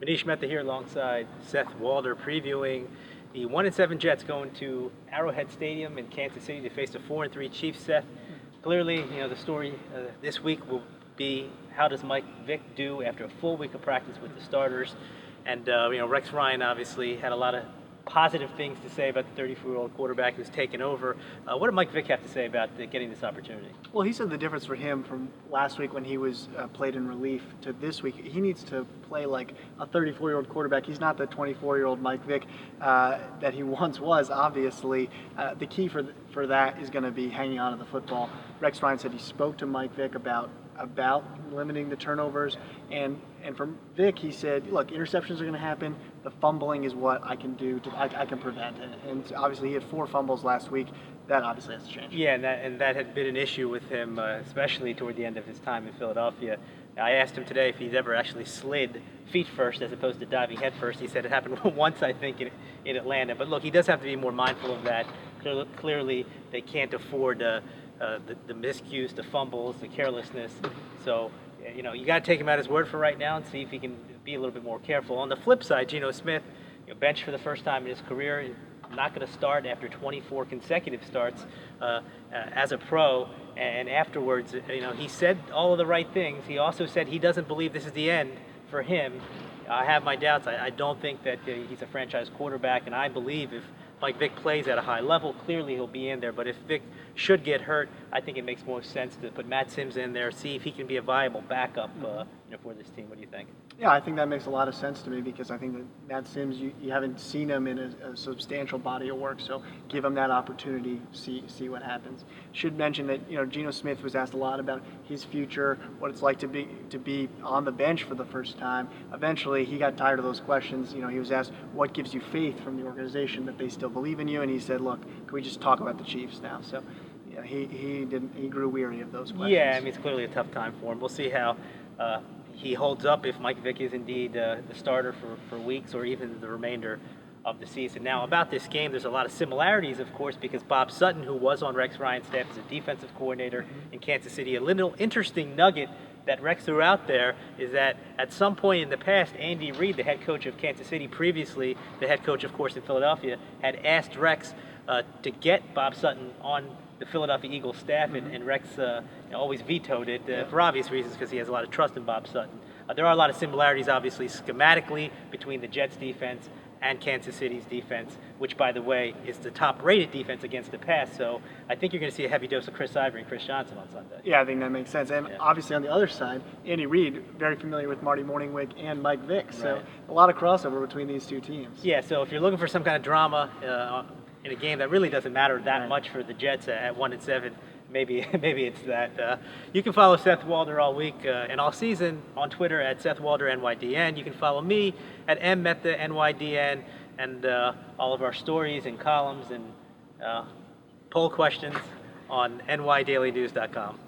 Manish Mehta here alongside Seth Walder previewing the 1-7 Jets going to Arrowhead Stadium in Kansas City to face the 4-3 Chiefs. Seth, clearly, the story this week will be how does Mike Vick do after a full week of practice with the starters? And Rex Ryan obviously had a lot of positive things to say about the 34-year-old quarterback who's taken over. What did Mike Vick have to say about getting this opportunity? Well, he said the difference for him from last week when he was played in relief to this week, he needs to play like a 34-year-old quarterback. He's not the 24-year-old Mike Vick that he once was, obviously. The key for that is going to be hanging on to the football. Rex Ryan said he spoke to Mike Vick about limiting the turnovers, and from Vick he said, look, interceptions are going to happen. The fumbling is what I can do I can prevent it. And obviously he had 4 fumbles last week. That obviously has to change. Yeah, and that had been an issue with him, especially toward the end of his time in Philadelphia. I asked him today if he's ever actually slid feet first as opposed to diving head first. He said it happened once, I think, in Atlanta. But look, he does have to be more mindful of that. Clearly, they can't afford the miscues, the fumbles, the carelessness. So, you got to take him at his word for right now and see if he can be a little bit more careful. On the flip side, Geno Smith, benched for the first time in his career, not going to start after 24 consecutive starts as a pro. And afterwards, he said all of the right things. He also said he doesn't believe this is the end for him. I have my doubts. I don't think that he's a franchise quarterback, and I believe if Mike Vick plays at a high level, clearly he'll be in there. But if Vick should get hurt, I think it makes more sense to put Matt Sims in there, see if he can be a viable backup for this team. What do you think? Yeah, I think that makes a lot of sense to me because I think that Matt Sims, you haven't seen him in a substantial body of work, so give him that opportunity, see what happens. Should mention that Geno Smith was asked a lot about his future, what it's like to be on the bench for the first time. Eventually, he got tired of those questions. He was asked, what gives you faith from the organization that they still believe in you? And he said, look, can we just talk about the Chiefs now? So yeah, he grew weary of those questions. Yeah, it's clearly a tough time for him. We'll see how he holds up if Mike Vick is indeed the starter for weeks or even the remainder of the season. Now, about this game, there's a lot of similarities, of course, because Bob Sutton, who was on Rex Ryan's staff as a defensive coordinator in Kansas City, a little interesting nugget that Rex threw out there is that at some point in the past, Andy Reid, the head coach of Kansas City, previously the head coach, of course, in Philadelphia, had asked Rex to get Bob Sutton on the Philadelphia Eagles staff, and Rex always vetoed it for obvious reasons because he has a lot of trust in Bob Sutton. There are a lot of similarities, obviously, schematically between the Jets' defense and Kansas City's defense, which, by the way, is the top-rated defense against the pass. So I think you're going to see a heavy dose of Chris Ivory and Chris Johnson on Sunday. Yeah, I think that makes sense. And obviously on the other side, Andy Reid, very familiar with Marty Morningwig and Mike Vick. So a lot of crossover between these two teams. Yeah, so if you're looking for some kind of drama in a game that really doesn't matter that much for the Jets at 1-7, maybe it's that. You can follow Seth Walder all week and all season on Twitter at SethWalderNYDN. You can follow me at MMethaNYDN, and all of our stories and columns and poll questions on nydailynews.com.